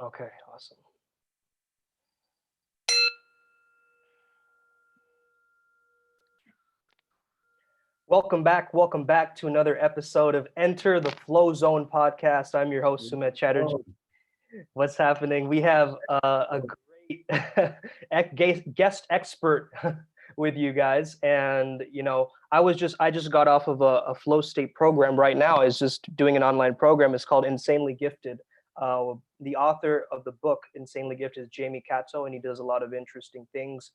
Okay, awesome. Welcome back to another episode of Enter the Flow Zone podcast. I'm your host, Sumit Chatterjee. Oh, What's happening? We have a great guest expert with you guys, and I just got off of a flow state program. Right now is just doing an online program. It's called Insanely Gifted. The author of the book Insanely Gifted is Jamie Katso, and he does a lot of interesting things.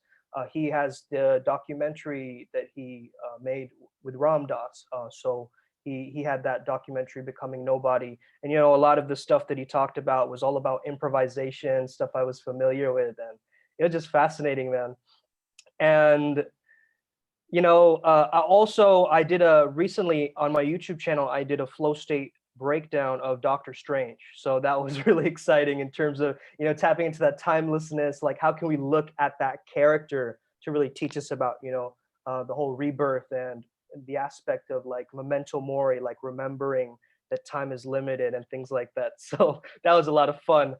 He has the documentary that he made with Ram Dass. So he had that documentary Becoming Nobody, and a lot of the stuff that he talked about was all about improvisation, stuff I was familiar with, and it was just fascinating, man. And I did a recently on my YouTube channel, I did a flow state breakdown of Doctor Strange. So that was really exciting in terms of, tapping into that timelessness. Like, how can we look at that character to really teach us about, the whole rebirth and the aspect of like memento mori, like remembering that time is limited and things like that. So that was a lot of fun.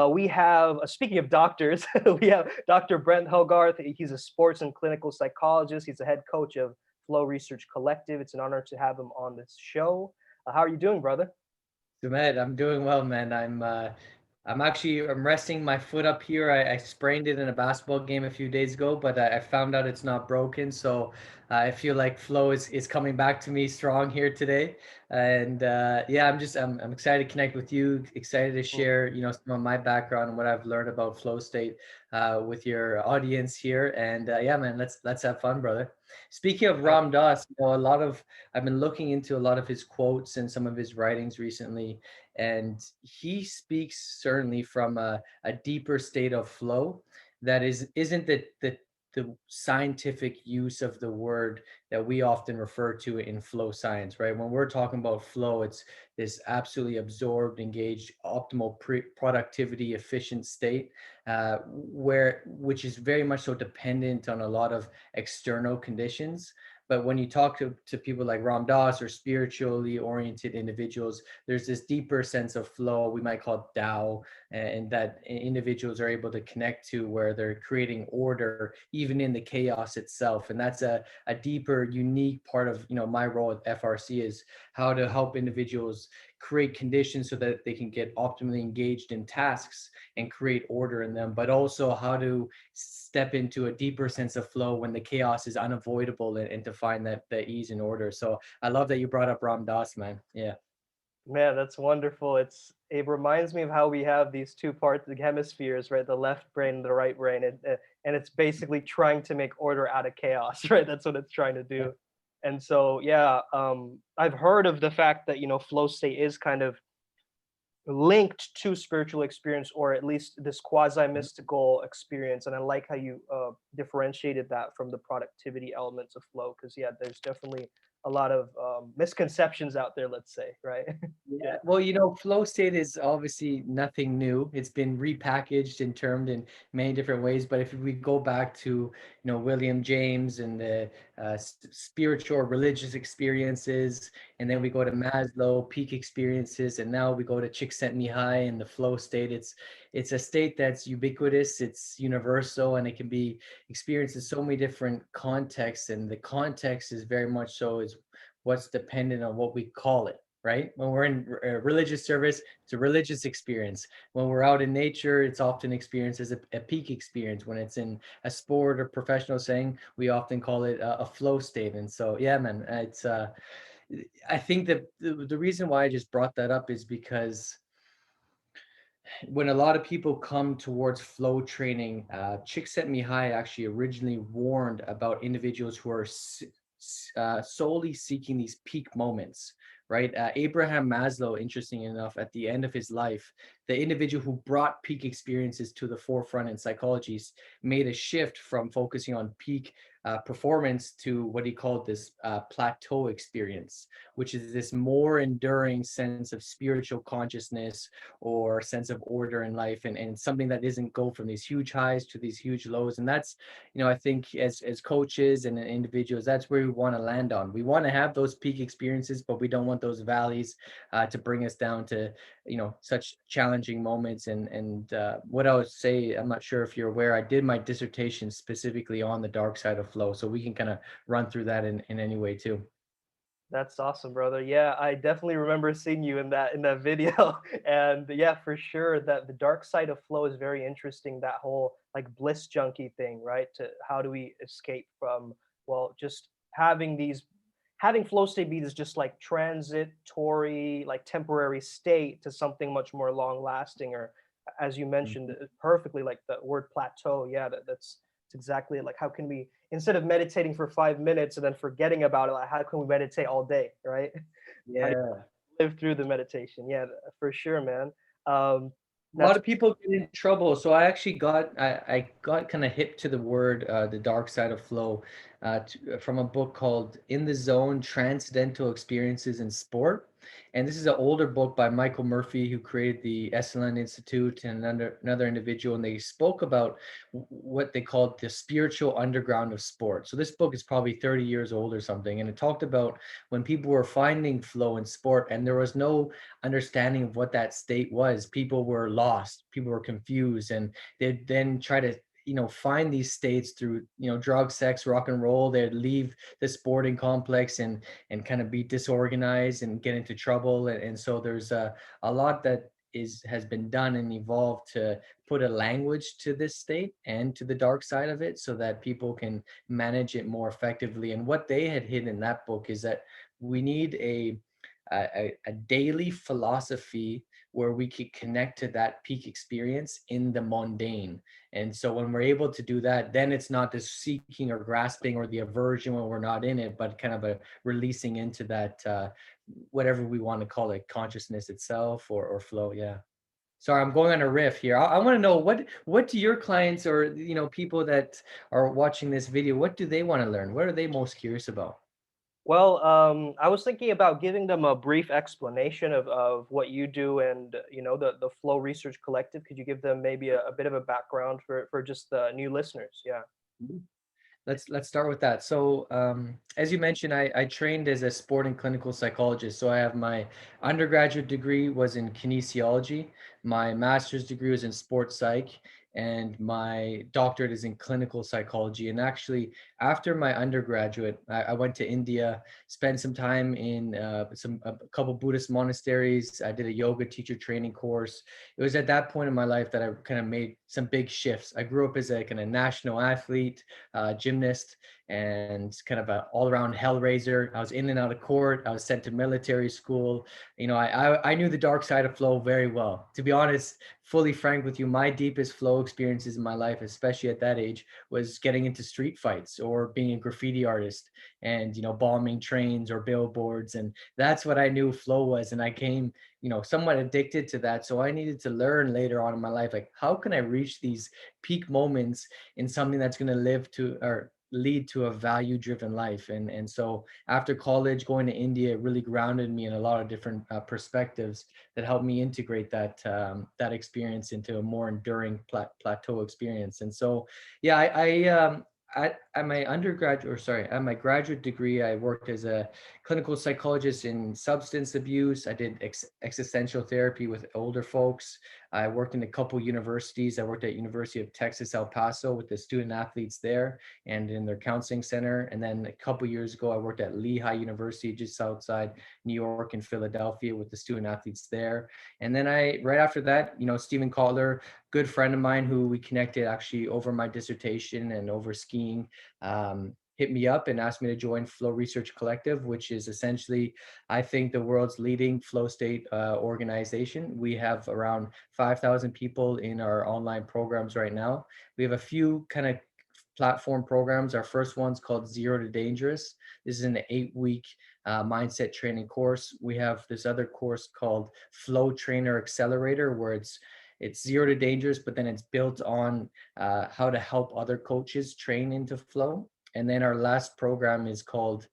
We have, speaking of doctors, we have Dr. Brent Hogarth. He's a sports and clinical psychologist. He's the head coach of Flow Research Collective. It's an honor to have him on this show. How are you doing, brother? Sumit, I'm doing well, man. I'm resting my foot up here. I sprained it in a basketball game a few days ago, but I found out it's not broken. So I feel like flow is coming back to me strong here today. And yeah, I'm excited to connect with you. Excited to Mm. share some of my background and what I've learned about flow state with your audience here. And yeah, man, let's have fun, brother. Speaking of Uh, Ram Dass, a lot of I've been looking into a lot of his quotes and some of his writings recently, and he speaks certainly from a deeper state of flow that isn't the scientific use of the word that we often refer to in flow science, right? When we're talking about flow, it's this absolutely absorbed, engaged, optimal productivity, efficient state, which is very much so dependent on a lot of external conditions. But when you talk to people like Ram Dass or spiritually oriented individuals, there's this deeper sense of flow, we might call it Tao, and that individuals are able to connect to, where they're creating order even in the chaos itself. And that's a deeper, unique part of my role at FRC, is how to help individuals create conditions so that they can get optimally engaged in tasks and create order in them, but also how to step into a deeper sense of flow when the chaos is unavoidable, and to find that ease and order. So I love that you brought up Ram Dass, man. Yeah. Man, that's wonderful. It reminds me of how we have these two parts, the hemispheres, right? The left brain and the right brain, and it's basically trying to make order out of chaos, right? That's what it's trying to do. And so, yeah, I've heard of the fact that flow state is kind of linked to spiritual experience, or at least this quasi mystical experience. And I like how you differentiated that from the productivity elements of flow, because yeah, there's definitely a lot of misconceptions out there, let's say, right? Yeah, Yeah. well, flow state is obviously nothing new. It's been repackaged and termed in many different ways. But if we go back to, William James and the spiritual religious experiences, and then we go to Maslow, peak experiences, and now we go to Csikszentmihalyi and the flow state. It's a state that's ubiquitous, it's universal, and it can be experienced in so many different contexts. And the context is very much so is what's dependent on what we call it, right? When we're in a religious service, it's a religious experience. When we're out in nature, it's often experienced as a peak experience. When it's in a sport or professional setting, we often call it a flow state. And so, yeah, man, I think that the reason why I just brought that up is because when a lot of people come towards flow training, Csikszentmihalyi actually originally warned about individuals who are solely seeking these peak moments, right? Abraham Maslow, interesting enough, at the end of his life, the individual who brought peak experiences to the forefront in psychology made a shift from focusing on peak performance to what he called this plateau experience, which is this more enduring sense of spiritual consciousness or sense of order in life, and something that doesn't go from these huge highs to these huge lows. And that's, I think as coaches and individuals, that's where we want to land on. We want to have those peak experiences, but we don't want those valleys to bring us down to such challenging moments. And what I would say, I'm not sure if you're aware, I did my dissertation specifically on the dark side of flow, so we can kind of run through that in any way too. That's awesome, brother. Yeah, I definitely remember seeing you in that video. And yeah, for sure that the dark side of flow is very interesting. That whole like bliss junkie thing, right? To how do we escape from, well, just having flow state be this just like transitory, like temporary state to something much more long lasting, or as you mentioned perfectly, like the word plateau. Yeah, that's exactly it. Like how can we, instead of meditating for 5 minutes and then forgetting about it, like how can we meditate all day, right? How do Yeah. you live through the meditation? Yeah, for sure, man. Um, A lot that's of people get in trouble. So I actually I got kind of hip to the word the dark side of flow from a book called In the Zone: Transcendental Experiences in Sport. And this is an older book by Michael Murphy, who created the SLN Institute, and another individual. And they spoke about what they called the spiritual underground of sport. So this book is probably 30 years old or something. And it talked about when people were finding flow in sport and there was no understanding of what that state was. People were lost, people were confused, and they'd then try to find these states through drug, sex, rock and roll. They'd leave the sporting complex and kind of be disorganized and get into trouble. And so there's a lot that has been done and evolved to put a language to this state and to the dark side of it so that people can manage it more effectively. And what they had hit in that book is that we need a daily philosophy where we can connect to that peak experience in the mundane. And so when we're able to do that, then it's not this seeking or grasping or the aversion when we're not in it, but kind of a releasing into that, whatever we want to call it, consciousness itself or flow. Yeah. Sorry, I'm going on a riff here. I want to know what do your clients or people that are watching this video, what do they want to learn? What are they most curious about? well, I was thinking about giving them a brief explanation of what you do and the Flow Research Collective. Could you give them maybe a bit of a background for just the new listeners? Yeah. Let's start with that. So, as you mentioned, I trained as a sport and clinical psychologist. So I have my undergraduate degree was in kinesiology, my master's degree was in sports psych, and my doctorate is in clinical psychology. And actually, after my undergraduate, I went to India, spent some time in a couple Buddhist monasteries. I did a yoga teacher training course. It was at that point in my life that I kind of made some big shifts. I grew up as a kind of national athlete, gymnast, and kind of an all-around hellraiser. I was in and out of court. I was sent to military school. I knew the dark side of flow very well. To be honest, fully frank with you, my deepest flow experiences in my life, especially at that age, was getting into street fights or being a graffiti artist and bombing trains or billboards. And that's what I knew flow was. And I came somewhat addicted to that. So I needed to learn later on in my life, like, how can I reach these peak moments in something that's going to live to or lead to a value driven life. And so after college, going to India, it really grounded me in a lot of different perspectives that helped me integrate that experience into a more enduring plateau experience. And so yeah, at my undergraduate, or sorry, at my graduate degree, I worked as a clinical psychologist in substance abuse. I did existential therapy with older folks. I worked in a couple universities. I worked at University of Texas, El Paso with the student athletes there and in their counseling center. And then a couple years ago, I worked at Lehigh University, just outside New York and Philadelphia with the student athletes there. And then right after that, Stephen Kotler, good friend of mine who we connected actually over my dissertation and over skiing, hit me up and asked me to join Flow Research Collective, which is essentially, I think, the world's leading flow state organization. We have around 5,000 people in our online programs right now. We have a few kind of platform programs. Our first one's called Zero to Dangerous. This is an 8-week mindset training course. We have this other course called Flow Trainer Accelerator, where it's zero to dangerous, but then it's built on how to help other coaches train into flow. And then our last program is called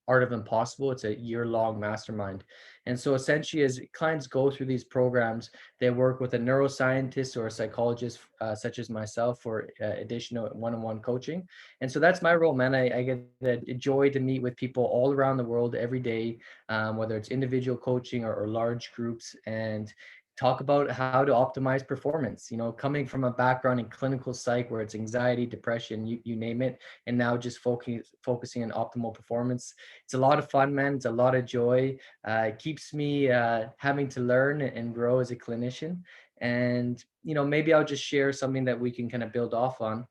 Art of Impossible. It's a year-long mastermind. And so essentially, as clients go through these programs, they work with a neuroscientist or a psychologist, such as myself, for additional one-on-one coaching. And so that's my role, man. I get the joy to meet with people all around the world every day, whether it's individual coaching or large groups, and talk about how to optimize performance. You know, coming from a background in clinical psych where it's anxiety, depression, you name it, and now just focusing on optimal performance. It's a lot of fun, man. It's a lot of joy. It keeps me having to learn and grow as a clinician. And, you know, maybe I'll just share something that we can kind of build off on.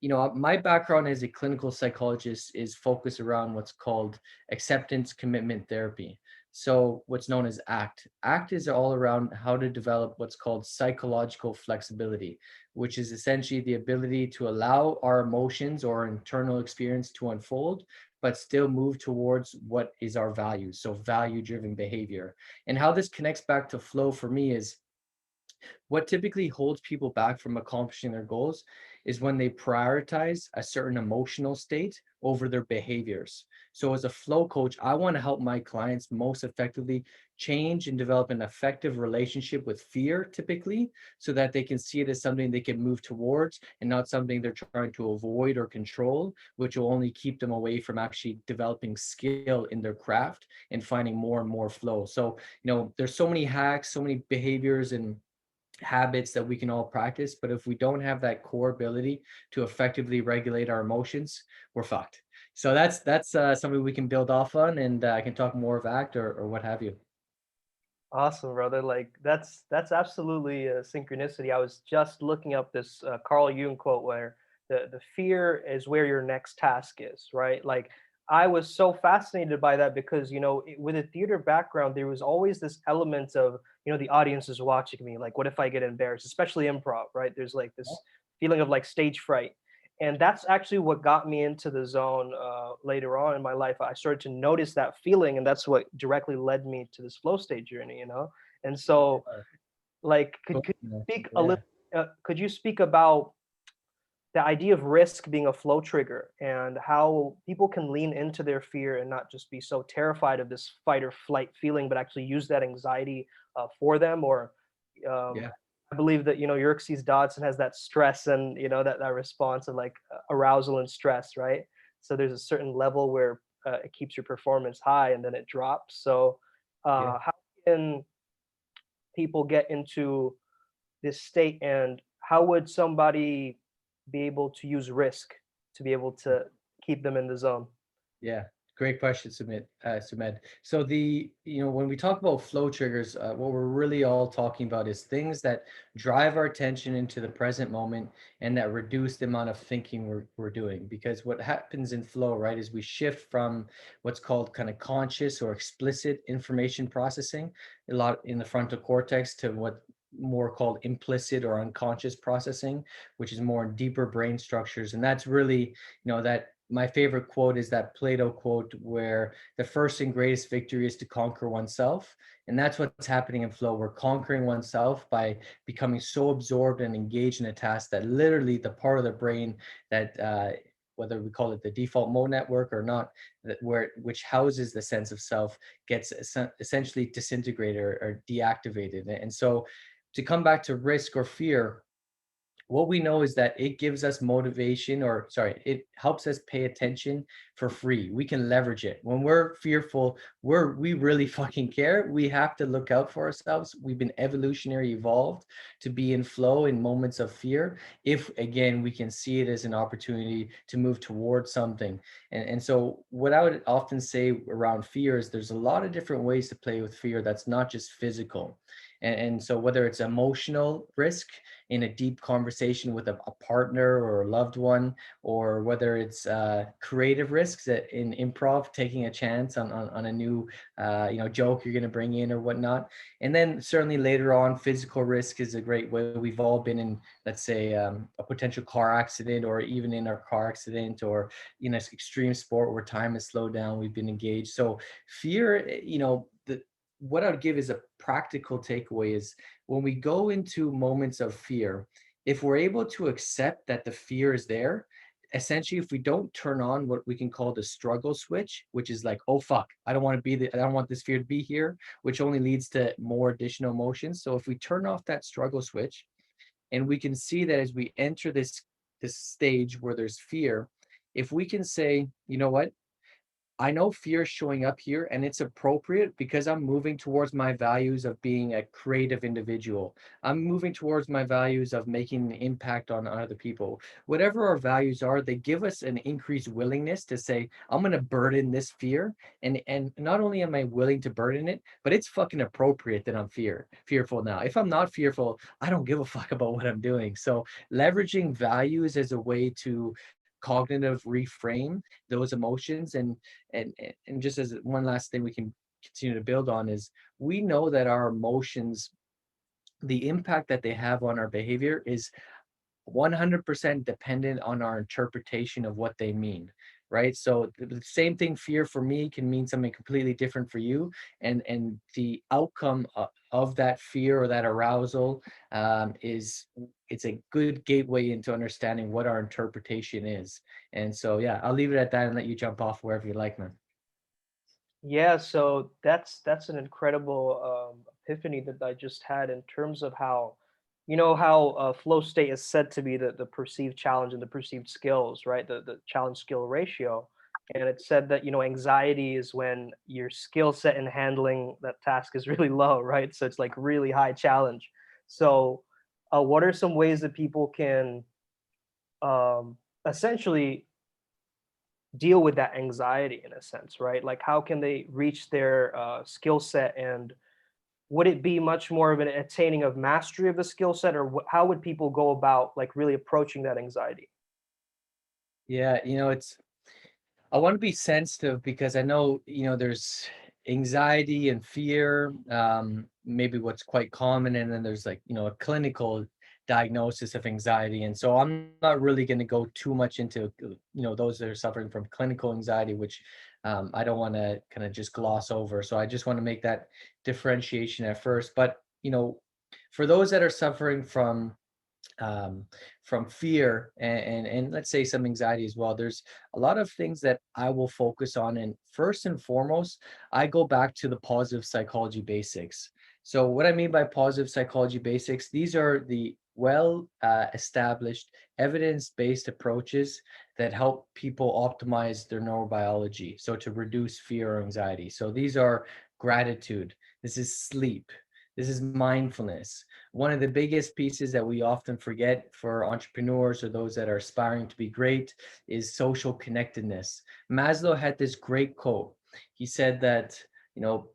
You know, my background as a clinical psychologist is focused around what's called acceptance commitment therapy. So what's known as ACT. ACT is all around how to develop what's called psychological flexibility, which is essentially the ability to allow our emotions or internal experience to unfold, but still move towards what is our values. So value driven behavior. And how this connects back to flow for me is what typically holds people back from accomplishing their goals is when they prioritize a certain emotional state over their behaviors. So, as a flow coach, I want to help my clients most effectively change and develop an effective relationship with fear, typically, so that they can see it as something they can move towards and not something they're trying to avoid or control, which will only keep them away from actually developing skill in their craft and finding more and more flow. So, you know, there's so many hacks, so many behaviors and habits that we can all practice, but if we don't have that core ability to effectively regulate our emotions, we're fucked. So that's something we can build off on, and I can talk more of ACT or what have you. Awesome, brother. Like that's absolutely a synchronicity. I was just looking up this Carl Jung quote where the fear is where your next task is, right? Like I was so fascinated by that because with a theater background, there was always this element of the audience is watching me. Like, what if I get embarrassed? Especially improv, right? There's like this feeling of like stage fright, and that's actually what got me into the zone later on in my life. I started to notice that feeling, and that's what directly led me to this flow state journey. And so like could you speak a Yeah. little could you speak about the idea of risk being a flow trigger and how people can lean into their fear and not just be so terrified of this fight or flight feeling, but actually use that anxiety for them? Or um, Yeah. I believe that Yerkes Dodson has that stress and that response of like arousal and stress, right? So there's a certain level where it keeps your performance high and then it drops. So Yeah. how can people get into this state, and how would somebody be able to use risk to be able to keep them in the zone? Yeah, great question, Sumit. So when we talk about flow triggers, what we're really all talking about is things that drive our attention into the present moment and that reduce the amount of thinking we're doing. Because what happens in flow, right, is we shift from what's called kind of conscious or explicit information processing, a lot in the frontal cortex, to what more called implicit or unconscious processing, which is more in deeper brain structures. And that's really, that my favorite quote is that Plato quote where the first and greatest victory is to conquer oneself. And that's what's happening in flow. We're conquering oneself by becoming so absorbed and engaged in a task that literally the part of the brain that whether we call it the default mode network or not, which houses the sense of self, gets essentially disintegrated or deactivated. And so to come back to risk or fear, what we know is that it gives us motivation, or sorry, it helps us pay attention for free. We can leverage it when we're fearful. We really fucking care. We have to look out for ourselves. We've been evolutionary evolved to be in flow in moments of fear, if again we can see it as an opportunity to move towards something. And so what I would often say around fear is there's a lot of different ways to play with fear that's not just physical. And so whether it's emotional risk in a deep conversation with a partner or a loved one, or whether it's creative risks that in improv, taking a chance on a new joke you're going to bring in or whatnot. And then certainly later on, physical risk is a great way. We've all been in, let's say, a potential car accident, or even in our car accident, or extreme sport where time is slowed down, we've been engaged. So fear, what I would give is a practical takeaway is when we go into moments of fear, if we're able to accept that the fear is there, essentially, if we don't turn on what we can call the struggle switch, which is like, oh fuck, I don't want this fear to be here, which only leads to more additional emotions. So if we turn off that struggle switch, and we can see that as we enter this stage where there's fear, if we can say, you know what, I know fear is showing up here and it's appropriate because I'm moving towards my values of being a creative individual. I'm moving towards my values of making an impact on other people. Whatever our values are, they give us an increased willingness to say, I'm going to burden this fear. And not only am I willing to burden it, but it's fucking appropriate that I'm fearful now. If I'm not fearful, I don't give a fuck about what I'm doing. So leveraging values as a way to cognitive reframe those emotions, and just as one last thing we can continue to build on is, we know that our emotions, the impact that they have on our behavior is 100% dependent on our interpretation of what they mean, right? So the same thing, fear for me can mean something completely different for you, and the outcome of that fear or that arousal, is, it's a good gateway into understanding what our interpretation is. And so yeah, I'll leave it at that and let you jump off wherever you like, man. Yeah, so that's an incredible epiphany that I just had in terms of how, how flow state is said to be the perceived challenge and the perceived skills, right? The challenge skill ratio, and it said that anxiety is when your skill set in handling that task is really low, right? So it's like really high challenge. So, what are some ways that people can um, essentially deal with that anxiety in a sense, right? Like, how can they reach their skill set, and would it be much more of an attaining of mastery of the skill set, or how would people go about like really approaching that anxiety? Yeah, it's, I want to be sensitive because I know, there's anxiety and fear, maybe what's quite common, and then there's like, a clinical diagnosis of anxiety. And so I'm not really going to go too much into, those that are suffering from clinical anxiety, which I don't want to kind of just gloss over. So I just want to make that differentiation at first. But, for those that are suffering um, from fear and let's say some anxiety as well, there's a lot of things that I will focus on. And first and foremost, I go back to the positive psychology basics. So what I mean by positive psychology basics, these are the well established evidence-based approaches that help people optimize their neurobiology, so to reduce fear or anxiety. So these are gratitude, this is sleep, this is mindfulness. One of the biggest pieces that we often forget for entrepreneurs or those that are aspiring to be great is social connectedness. Maslow had this great quote. He said that,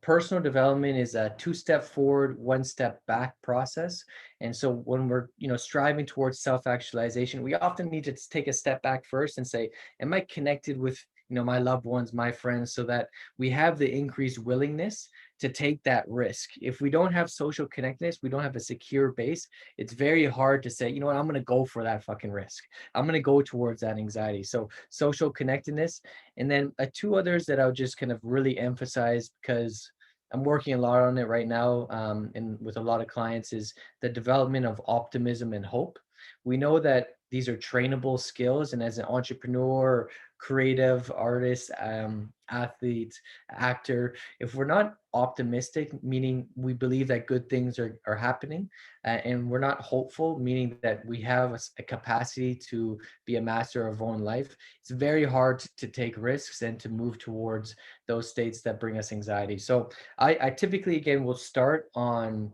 personal development is a two-step forward, one-step back process. And so when we're, striving towards self-actualization, we often need to take a step back first and say, am I connected with, my loved ones, my friends, so that we have the increased willingness to take that risk. If we don't have social connectedness, we don't have a secure base, it's very hard to say, you know what, I'm going to go for that fucking risk. I'm going to go towards that anxiety. So social connectedness. And then two others that I would just kind of really emphasize, because I'm working a lot on it right now, and with a lot of clients, is the development of optimism and hope. We know that these are trainable skills, and as an entrepreneur, creative artist, athlete, actor, if we're not optimistic, meaning we believe that good things are happening, and we're not hopeful, meaning that we have a capacity to be a master of our own life, it's very hard to take risks and to move towards those states that bring us anxiety. So I typically, again, will start on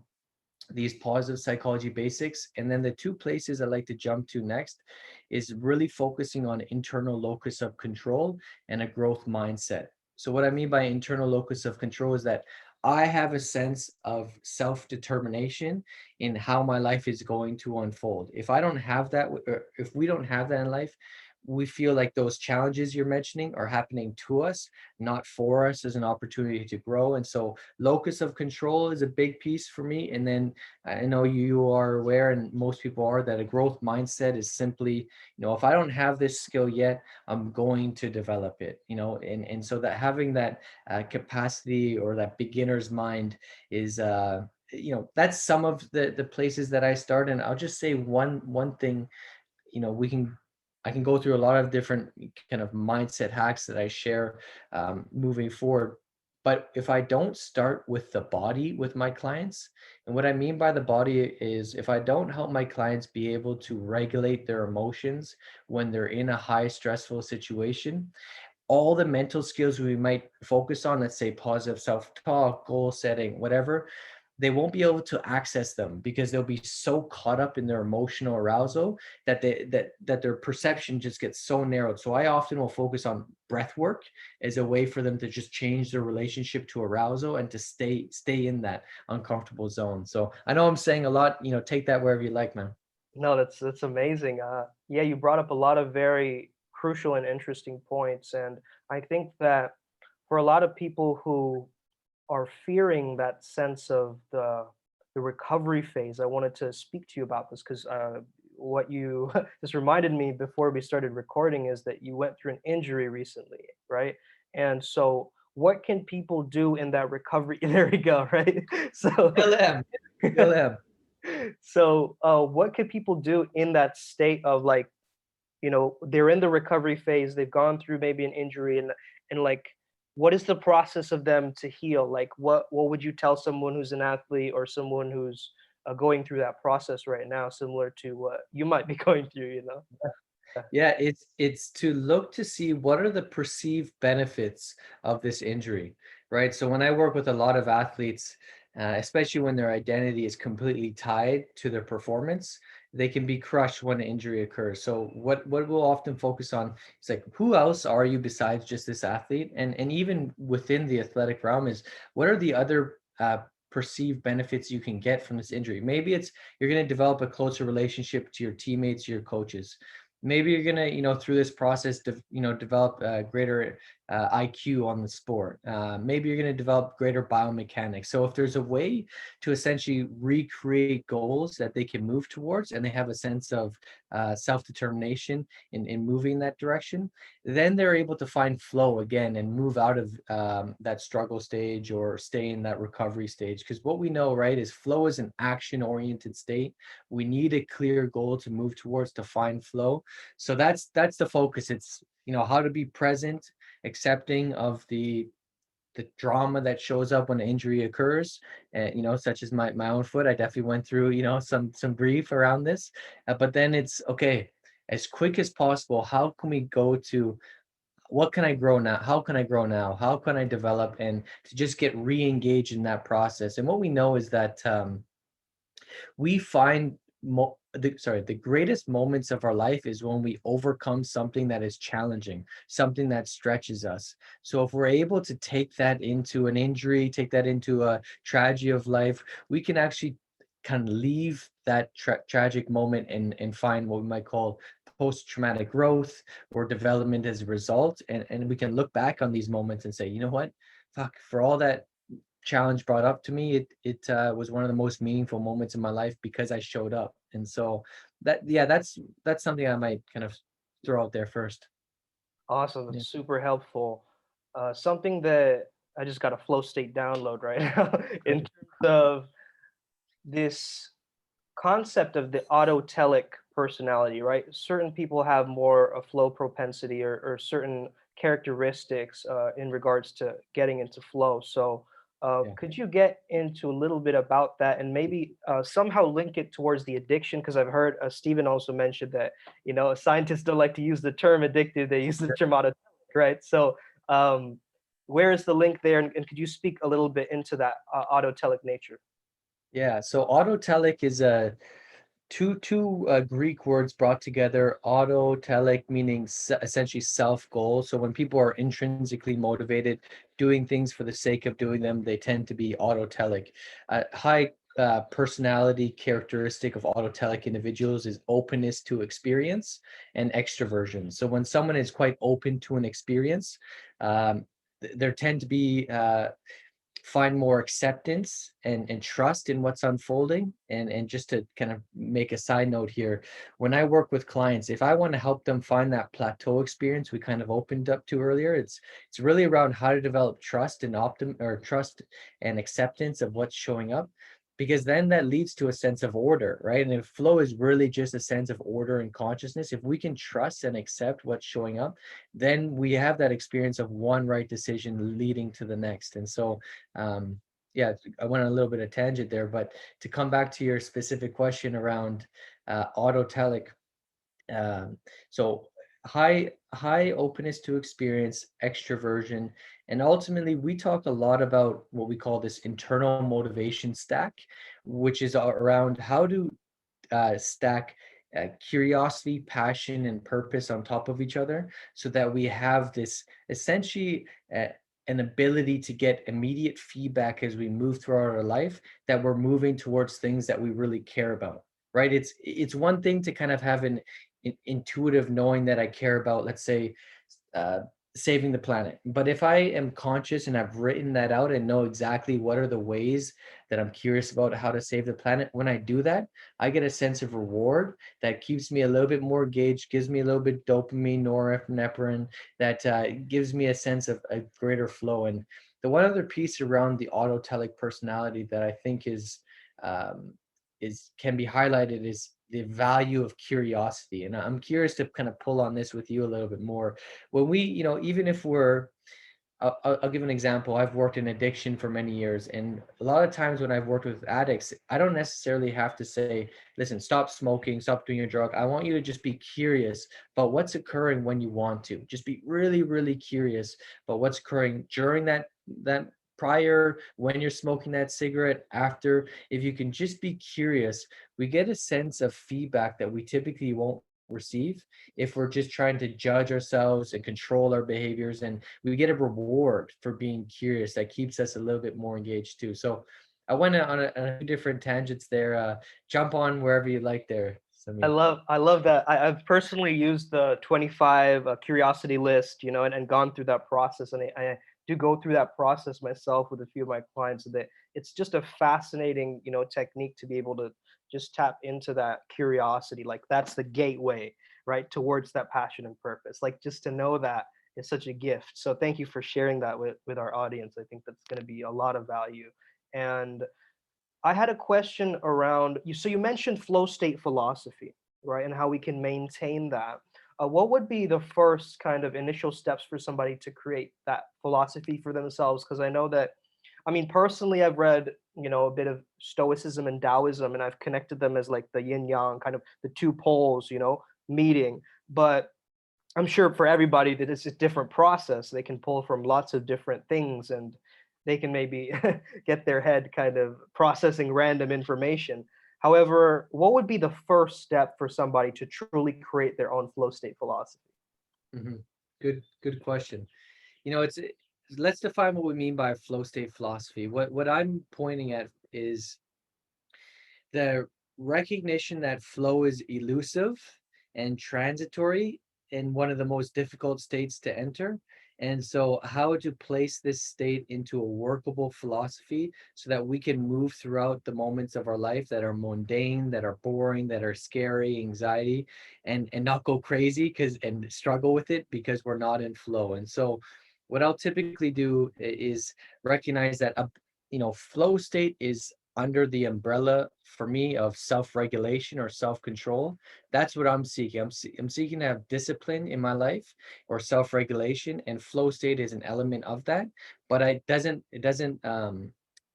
these positive psychology basics. And then the two places I like to jump to next is really focusing on internal locus of control and a growth mindset. So what I mean by internal locus of control is that I have a sense of self-determination in how my life is going to unfold. If I don't have that, or if we don't have that in life, we feel like those challenges you're mentioning are happening to us, not for us, as an opportunity to grow. And so locus of control is a big piece for me. And then I know you are aware, and most people are, that a growth mindset is simply, if I don't have this skill yet, I'm going to develop it, and so that having that capacity or that beginner's mind is, that's some of the places that I start. And I'll just say one thing, we can I can go through a lot of different kind of mindset hacks that I share moving forward. But if I don't start with the body with my clients, and what I mean by the body is if I don't help my clients be able to regulate their emotions when they're in a high stressful situation, all the mental skills we might focus on, let's say positive self-talk, goal setting, whatever, they won't be able to access them because they'll be so caught up in their emotional arousal that their perception just gets so narrowed. So I often will focus on breath work as a way for them to just change their relationship to arousal and to stay in that uncomfortable zone. So I know I'm saying a lot, take that wherever you like, man. No, that's amazing. Yeah, you brought up a lot of very crucial and interesting points, and I think that for a lot of people who are fearing that sense of the recovery phase, I wanted to speak to you about this because what you just reminded me before we started recording is that you went through an injury recently, right? And so, what can people do in that recovery? There we go, right? So, Still am. Still am. so what can people do in that state of like, they're in the recovery phase, they've gone through maybe an injury, and like, what is the process of them to heal? Like, what would you tell someone who's an athlete or someone who's going through that process right now, similar to what you might be going through, you know? Yeah, it's to look to see what are the perceived benefits of this injury, right? So when I work with a lot of athletes, especially when their identity is completely tied to their performance, they can be crushed when an injury occurs. So what we'll often focus on is like, who else are you besides just this athlete? And even within the athletic realm is what are the other perceived benefits you can get from this injury? Maybe it's you're going to develop a closer relationship to your teammates, your coaches. Maybe you're gonna, through this process, develop greater IQ on the sport. Maybe you're gonna develop greater biomechanics. So if there's a way to essentially recreate goals that they can move towards, and they have a sense of self-determination in moving that direction, then they're able to find flow again and move out of that struggle stage or stay in that recovery stage. Because what we know, right, is flow is an action-oriented state. We need a clear goal to move towards to find flow. So that's the focus. It's, how to be present, accepting of the drama that shows up when an injury occurs, and such as my own foot. I definitely went through, some grief around this. But then it's okay, as quick as possible, how can we go to what can I grow now? How can I grow now? How can I develop, and to just get re-engaged in that process? And what we know is that we find the greatest moments of our life is when we overcome something that is challenging, something that stretches us. So if we're able to take that into an injury, take that into a tragedy of life, we can actually kind of leave that tragic moment and find what we might call post-traumatic growth or development as a result. And we can look back on these moments and say, you know what, fuck, for all that challenge brought up to me, it was one of the most meaningful moments in my life because I showed up. And so that's something I might kind of throw out there first. Awesome, Yeah. that's super helpful. Something that I just got a flow state download right now in Great. terms of this concept of the autotelic personality, right? Certain people have more a flow propensity or certain characteristics in regards to getting into flow. So, Yeah. could you get into a little bit about that and maybe somehow link it towards the addiction? Because I've heard Stephen also mentioned that, scientists don't like to use the term addictive, they use the term autotelic, right? So, um, where is the link there? And could you speak a little bit into that autotelic nature? Yeah. So autotelic is a two Greek words brought together. Autotelic meaning essentially self goal. So when people are intrinsically motivated, doing things for the sake of doing them, they tend to be autotelic. High personality characteristic of autotelic individuals is openness to experience and extroversion. So when someone is quite open to an experience, there tend to be find more acceptance and trust in what's unfolding. And just to kind of make a side note here, when I work with clients, if I want to help them find that plateau experience we kind of opened up to earlier, it's really around how to develop trust and trust and acceptance of what's showing up. because then that leads to a sense of order, right? And if flow is really just a sense of order and consciousness, if we can trust and accept what's showing up, then we have that experience of one right decision leading to the next. And so, yeah, I went on a little bit of tangent there, but to come back to your specific question around autotelic, um, so high openness to experience, extroversion, and ultimately we talk a lot about what we call this internal motivation stack, which is around how to stack curiosity, passion, and purpose on top of each other, so that we have this essentially an ability to get immediate feedback as we move throughout our life, that we're moving towards things that we really care about, right? It's one thing to kind of have an intuitive knowing that I care about, let's say, uh, saving the planet. But if I am conscious and I've written that out and know exactly what are the ways that I'm curious about how to save the planet, when I do that, I get a sense of reward that keeps me a little bit more engaged, gives me a little bit dopamine, norepinephrine, that gives me a sense of a greater flow. And the one other piece around the autotelic personality that I think um, is can be highlighted is the value of curiosity. And I'm curious to kind of pull on this with you a little bit more. When we, even if we're, I'll give an example. I've worked in addiction for many years, and a lot of times when I've worked with addicts, I don't necessarily have to say, listen, stop smoking, stop doing your drug. I want you to just be curious about what's occurring when you want to. Just be really, really curious about what's occurring during that prior, when you're smoking that cigarette, after. If you can just be curious, we get a sense of feedback that we typically won't receive if we're just trying to judge ourselves and control our behaviors. And we get a reward for being curious that keeps us a little bit more engaged too. So I went on a few different tangents there. Jump on wherever you like there, Samir. I love that. I've personally used the 25 curiosity list, and gone through that process. And I do go through that process myself with a few of my clients. So that it's just a fascinating, technique to be able to just tap into that curiosity. Like that's the gateway, right, towards that passion and purpose. Like just to know that is such a gift. So thank you for sharing that with our audience. I think that's going to be a lot of value. And I had a question around you. So you mentioned flow state philosophy, right? And how we can maintain that. What would be the first kind of initial steps for somebody to create that philosophy for themselves? Because I know that, I mean, personally, I've read, a bit of Stoicism and Taoism, and I've connected them as like the yin yang, kind of the two poles, meeting. But I'm sure for everybody that it's a different process. They can pull from lots of different things, and they can maybe get their head kind of processing random information. However, what would be the first step for somebody to truly create their own flow state philosophy? Hmm. Good question. It's let's define what we mean by flow state philosophy. What I'm pointing at is the recognition that flow is elusive and transitory and one of the most difficult states to enter. And so, how to place this state into a workable philosophy so that we can move throughout the moments of our life that are mundane, that are boring, that are scary, anxiety, and not go crazy and struggle with it because we're not in flow. And so, what I'll typically do is recognize that flow state is under the umbrella for me of self-regulation or self-control. That's what I'm seeking. I'm seeking to have discipline in my life or self-regulation, and flow state is an element of that. But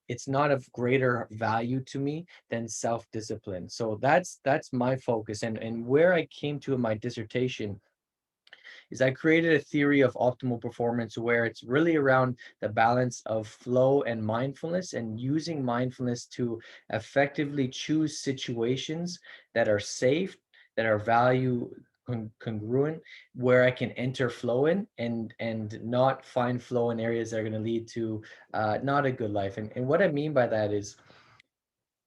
it's not of greater value to me than self-discipline. So that's my focus, and where I came to in my dissertation is I created a theory of optimal performance where it's really around the balance of flow and mindfulness, and using mindfulness to effectively choose situations that are safe, that are value congruent, where I can enter flow in and not find flow in areas that are going to lead to not a good life. And what I mean by that is,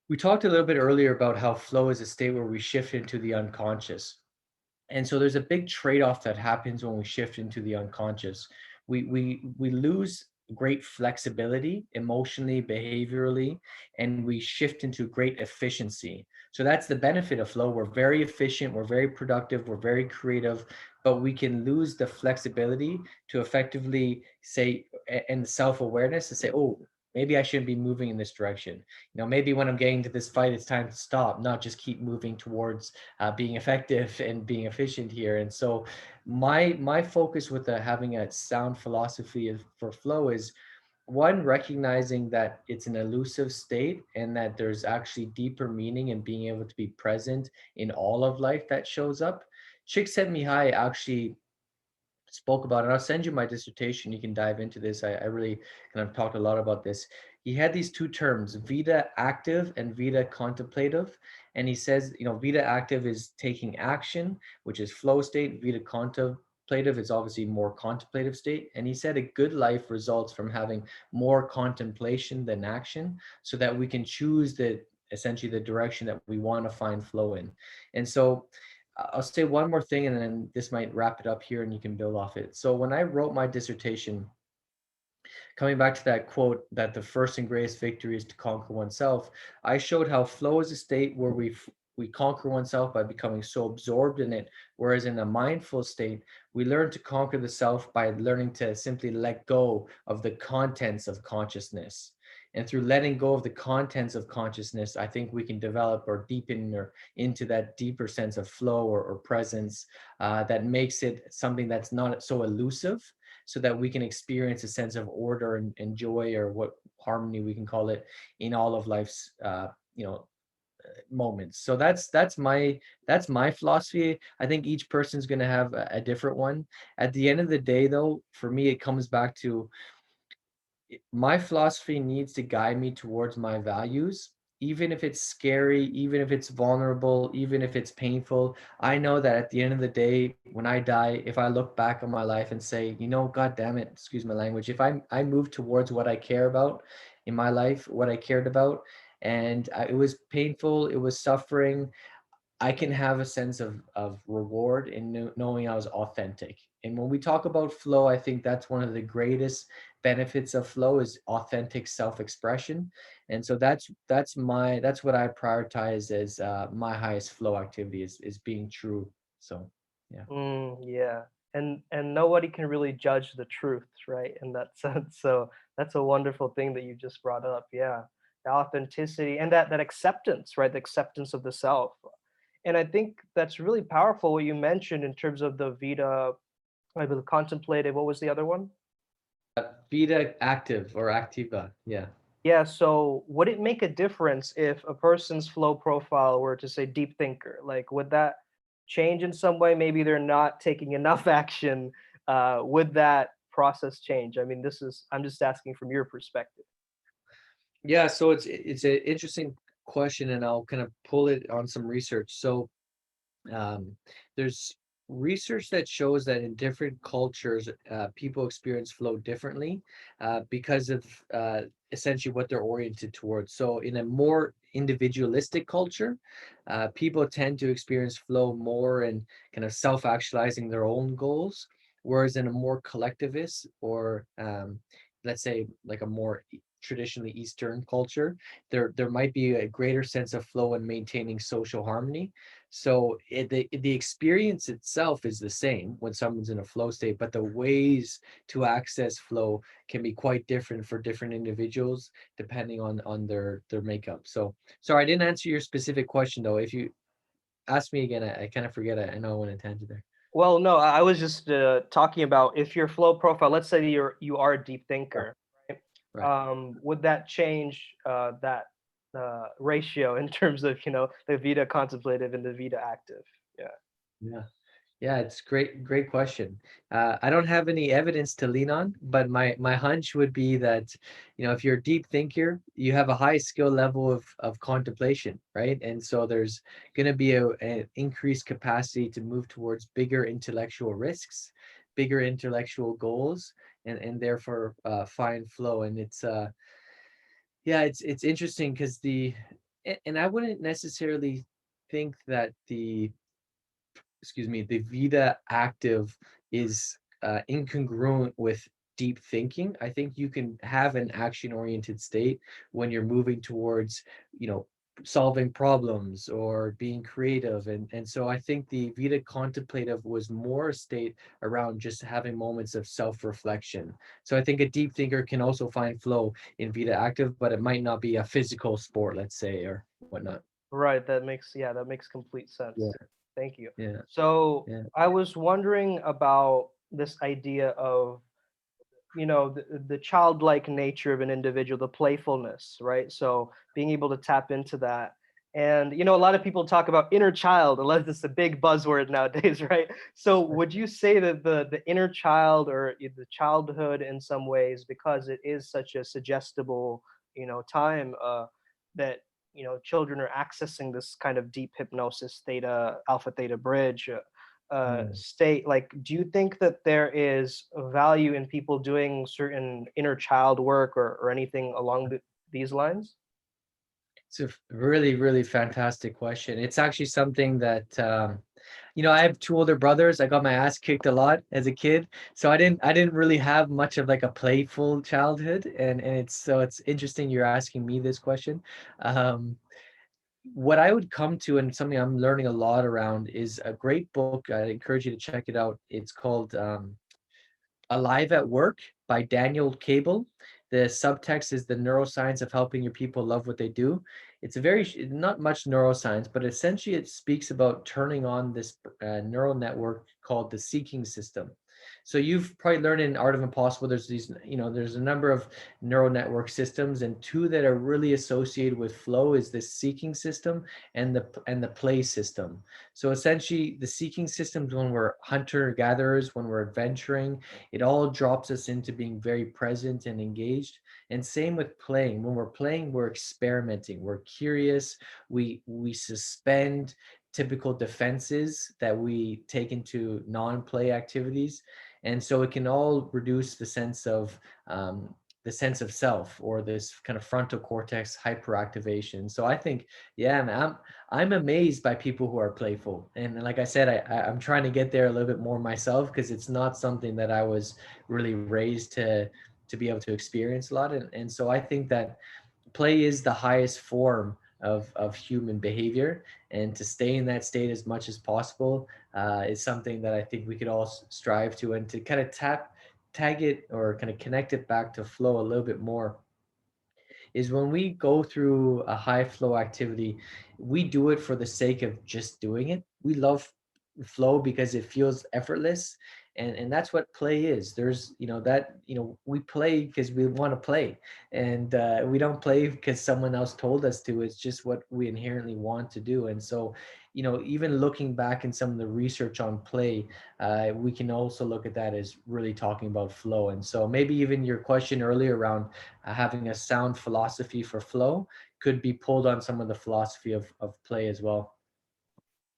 we talked a little bit earlier about how flow is a state where we shift into the unconscious. And so there's a big trade-off that happens when we shift into the unconscious. We lose great flexibility emotionally, behaviorally, and we shift into great efficiency. So that's the benefit of flow. We're very efficient, we're very productive, we're very creative, but we can lose the flexibility to effectively say, and the self-awareness to say, oh, maybe I shouldn't be moving in this direction. Maybe when I'm getting to this fight, it's time to stop, not just keep moving towards being effective and being efficient here. And so my focus with having a sound philosophy for flow is, one, recognizing that it's an elusive state and that there's actually deeper meaning in being able to be present in all of life that shows up. Csikszentmihalyi actually spoke about it. I'll send you my dissertation. You can dive into this. I really kind of talked a lot about this. He had these two terms, vita active and vita contemplative. And he says, vita active is taking action, which is flow state. Vita contemplative is obviously more contemplative state. And he said a good life results from having more contemplation than action, so that we can choose essentially the direction that we want to find flow in. And so I'll say one more thing, and then this might wrap it up here and you can build off it. So when I wrote my dissertation, coming back to that quote that the first and greatest victory is to conquer oneself, I showed how flow is a state where we conquer oneself by becoming so absorbed in it, whereas in a mindful state, we learn to conquer the self by learning to simply let go of the contents of consciousness. And through letting go of the contents of consciousness, I think we can develop or deepen or into that deeper sense of flow or presence that makes it something that's not so elusive, so that we can experience a sense of order and joy, or what harmony we can call it, in all of life's moments. So that's my philosophy. I think each person's going to have a different one. At the end of the day, though, for me, it comes back to my philosophy needs to guide me towards my values, even if it's scary, even if it's vulnerable, even if it's painful. I know that at the end of the day, when I die, if I look back on my life and say, God damn it, excuse my language, if I move towards what I care about in my life, what I cared about, and it was painful, it was suffering, I can have a sense of reward in knowing I was authentic. And when we talk about flow, I think that's one of the greatest benefits of flow is authentic self-expression. And so that's what I prioritize as my highest flow activity is being true. So yeah. Yeah, and nobody can really judge the truth, right? In that sense. So that's a wonderful thing that you just brought up. Yeah, the authenticity and that acceptance, right? The acceptance of the self. And I think that's really powerful what you mentioned in terms of the Vita, I believe contemplative. What was the other one? Vita active or activa. Yeah. Yeah, so would it make a difference if a person's flow profile were to say deep thinker? Like, would that change in some way? Maybe they're not taking enough action. Would that process change? I mean, I'm just asking from your perspective. Yeah, so it's an interesting question, and I'll kind of pull it on some research. So Um, there's research that shows that in different cultures, people experience flow differently because of essentially what they're oriented towards. So, in a more individualistic culture, people tend to experience flow more and kind of self-actualizing their own goals, whereas in a more collectivist or let's say like a more traditionally Eastern culture, there might be a greater sense of flow in maintaining social harmony. So the experience itself is the same when someone's in a flow state, but the ways to access flow can be quite different for different individuals depending on their makeup. So sorry, I didn't answer your specific question though. If you ask me again, I kind of forget. I know I went a tangent there. Well, no, I was just talking about if your flow profile, let's say you are a deep Yeah, thinker, right? right. Would that change that ratio in terms of the Vita contemplative and the Vita active? Yeah. Yeah. Yeah, it's great question. I don't have any evidence to lean on, but my hunch would be that, if you're a deep thinker, you have a high skill level of contemplation, right? And so there's going to be an increased capacity to move towards bigger intellectual risks, bigger intellectual goals, and therefore find flow. And yeah, it's interesting because and I wouldn't necessarily think that the Vita active is incongruent with deep thinking. I think you can have an action oriented state when you're moving towards, you know, solving problems or being creative. And so I think the Vita contemplative was more a state around just having moments of self-reflection. So I think a deep thinker can also find flow in Vita active, but it might not be a physical sport, let's say, or whatnot. Right, that makes, yeah, that makes complete sense. Yeah, Thank you. yeah, So yeah. I was wondering about this idea of, the childlike nature of an individual, the playfulness, right? So being able to tap into that. And a lot of people talk about inner child, unless it's a big buzzword nowadays, right? So would you say that the inner child, or the childhood in some ways, because it is such a suggestible, time, that children are accessing this kind of deep hypnosis theta, alpha theta bridge, Mm. state, like, do you think that there is a value in people doing certain inner child work, or anything along these lines? It's a really, really fantastic question. It's actually something that I have two older brothers. I got my ass kicked a lot as a kid, so I didn't really have much of like a playful childhood, and it's interesting you're asking me this question. Um, what I would come to, and something I'm learning a lot around, is a great book. I encourage you to check it out. It's called Alive at Work by Daniel Cable. The subtext is the neuroscience of helping your people love what they do. It's a very, not much neuroscience, but essentially it speaks about turning on this neural network called the seeking system. So you've probably learned in Art of Impossible, there's these, there's a number of neural network systems, and two that are really associated with flow is the seeking system and the play system. So essentially the seeking systems when we're hunter gatherers, when we're adventuring, it all drops us into being very present and engaged. And same with playing. When we're playing, we're experimenting, we're curious, we suspend typical defenses that we take into non-play activities. And so it can all reduce the sense of self, or this kind of frontal cortex hyperactivation. So I think, yeah, man, I'm amazed by people who are playful. And like I said, I'm trying to get there a little bit more myself, because it's not something that I was really raised to be able to experience a lot. And so I think that play is the highest form of human behavior, and to stay in that state as much as possible is something that I think we could all strive to, and to kind of tag it, or kind of connect it back to flow a little bit more, is when we go through a high flow activity, we do it for the sake of just doing it. We love flow because it feels effortless. And that's what play is. There's, we play because we want to play, and we don't play because someone else told us to. It's just what we inherently want to do. And so, even looking back in some of the research on play, we can also look at that as really talking about flow. And so maybe even your question earlier around having a sound philosophy for flow could be pulled on some of the philosophy of play as well.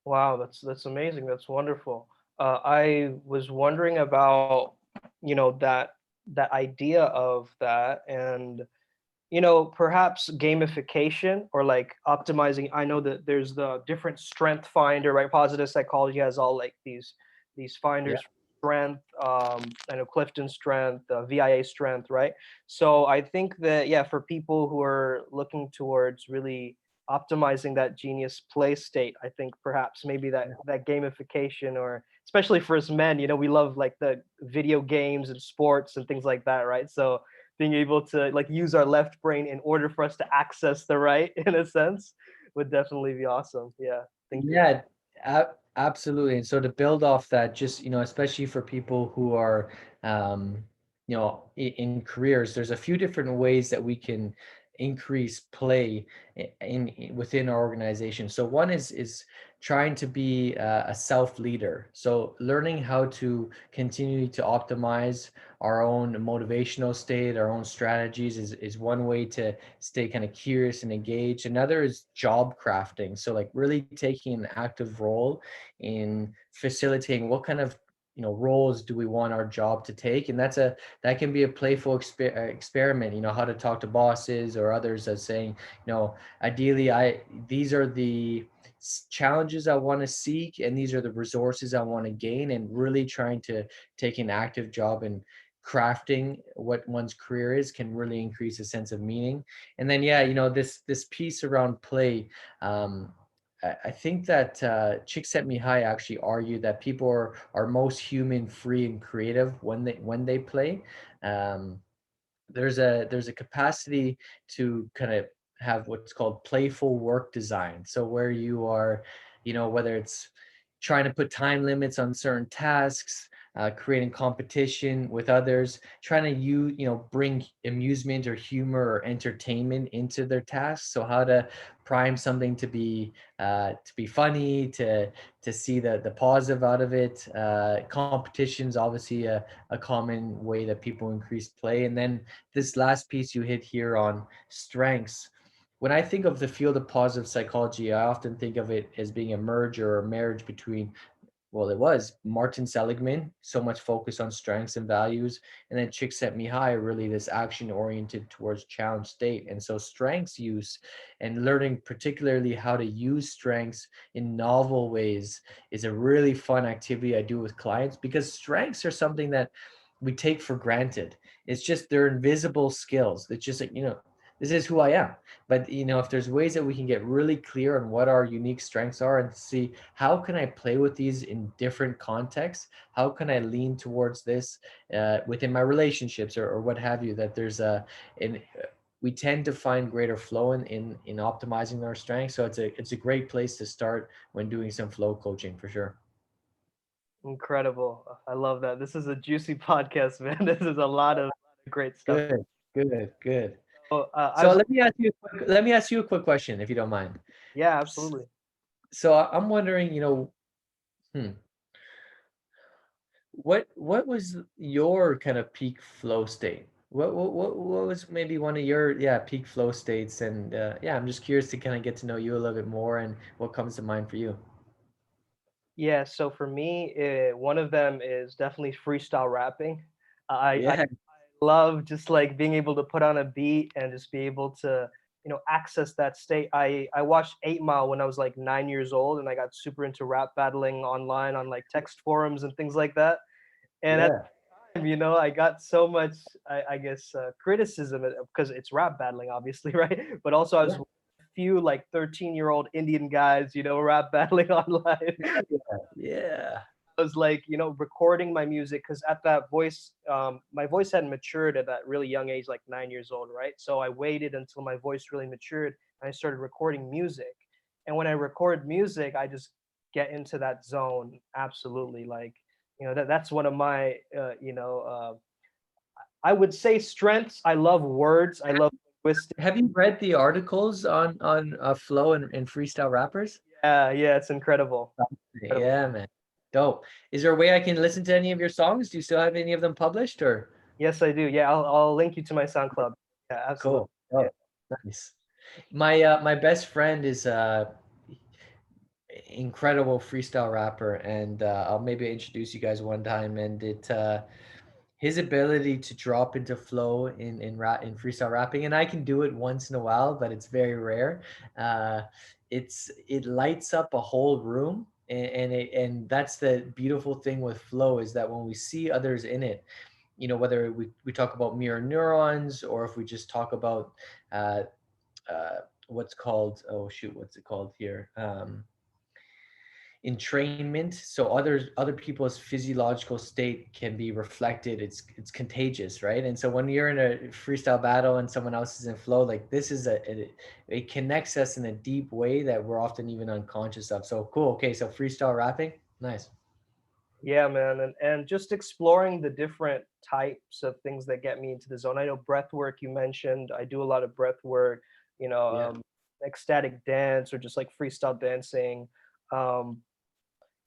Wow, that's amazing. That's wonderful. I was wondering about, that idea of that, and perhaps gamification, or like optimizing. I know that there's the different strength finder, right? Positive psychology has all like these Yeah. finders for strength. I know Clifton strength, VIA strength, right? So I think that, yeah, for people who are looking towards really optimizing that genius play state, I think perhaps maybe that gamification, or especially for us men, we love like the video games and sports and things like that, right? So being able to like use our left brain in order for us to access the right, in a sense, would definitely be awesome. Yeah, thank you. Yeah, absolutely. And so to build off that, just, especially for people who are, in careers, there's a few different ways that we can increase play within our organization. So one is trying to be a self leader. So learning how to continue to optimize our own motivational state, our own strategies is one way to stay kind of curious and engaged. Another is job crafting. So like really taking an active role in facilitating what kind of roles do we want our job to take. And that can be a playful experiment, how to talk to bosses or others, as saying, ideally these are the challenges I want to seek, and these are the resources I want to gain, and really trying to take an active job in crafting what one's career is can really increase a sense of meaning. And then yeah, you know, this piece around play, um, I think that Csikszentmihalyi actually argued that people are most human, free, and creative when they play. Um, there's a capacity to kind of have what's called playful work design. So where you are, you know, whether it's trying to put time limits on certain tasks, creating competition with others, trying to you know bring amusement or humor or entertainment into their tasks. So how to prime something to be funny, to see the positive out of it. Competition's obviously a common way that people increase play. And then this last piece you hit here on strengths. When I think of the field of positive psychology, I often think of it as being a merger or a marriage between, well, it was Martin Seligman, so much focus on strengths and values, and then Csikszentmihalyi, really this action oriented towards challenge state. And so strengths use and learning particularly how to use strengths in novel ways is a really fun activity I do with clients, because strengths are something that we take for granted. It's just they're invisible skills. It's just like, you know, this is who I am. But you know, if there's ways that we can get really clear on what our unique strengths are and see how can I play with these in different contexts, how can I lean towards this within my relationships, or what have you, that there's a in we tend to find greater flow in optimizing our strengths. So it's a great place to start when doing some flow coaching for sure. Incredible. I love that. This is a juicy podcast, man. This is a lot of great stuff. Good, good, good. So, So let me ask you a quick question, if you don't mind. yeah, S- absolutely. So I'm wondering, you know, hmm, what was your kind of peak flow state? What was maybe one of your peak flow states? And yeah, I'm just curious to kind of get to know you a little bit more and what comes to mind for you. Yeah, so for me, one of them is definitely freestyle rapping. I Yeah, love just like being able to put on a beat and just be able to, access that state. I watched 8 Mile when I was like 9 years old, and I got super into rap battling online on like text forums and things like that. And at yeah, the time, I got so much, I guess, criticism because it's rap battling, obviously, right? But also, I was yeah, with a few like 13-year-old Indian guys, rap battling online. yeah, Was like, recording my music because at that my voice hadn't matured at that really young age, like 9 years old, right? So I waited until my voice really matured and I started recording music. And when I record music, I just get into that zone. Absolutely. Like, that's one of my, I would say strengths. I love words. I love linguistics. Have you read the articles on flow and freestyle rappers? Yeah, yeah, it's incredible. Incredible. Yeah, man. Dope. Is there a way I can listen to any of your songs? Do you still have any of them published or? Yes, I do. Yeah, I'll link you to my SoundCloud. Yeah, absolutely. Cool. Yeah. Oh, nice. My best friend is incredible freestyle rapper, and I'll maybe introduce you guys one time. And it his ability to drop into flow in freestyle rapping, and I can do it once in a while, but it's very rare. Uh, it lights up a whole room, and that's the beautiful thing with flow, is that when we see others in it, you know, whether we talk about mirror neurons, or if we just talk about uh, what's called, oh shoot, what's it called here, entrainment. So other people's physiological state can be reflected. It's contagious, right? And so when you're in a freestyle battle and someone else is in flow, like this is it connects us in a deep way that we're often even unconscious of. So cool. Okay, so freestyle rapping, nice. Yeah, man, and just exploring the different types of things that get me into the zone. I know breath work you mentioned. I do a lot of breath work, Yeah, ecstatic dance or just like freestyle dancing. Um,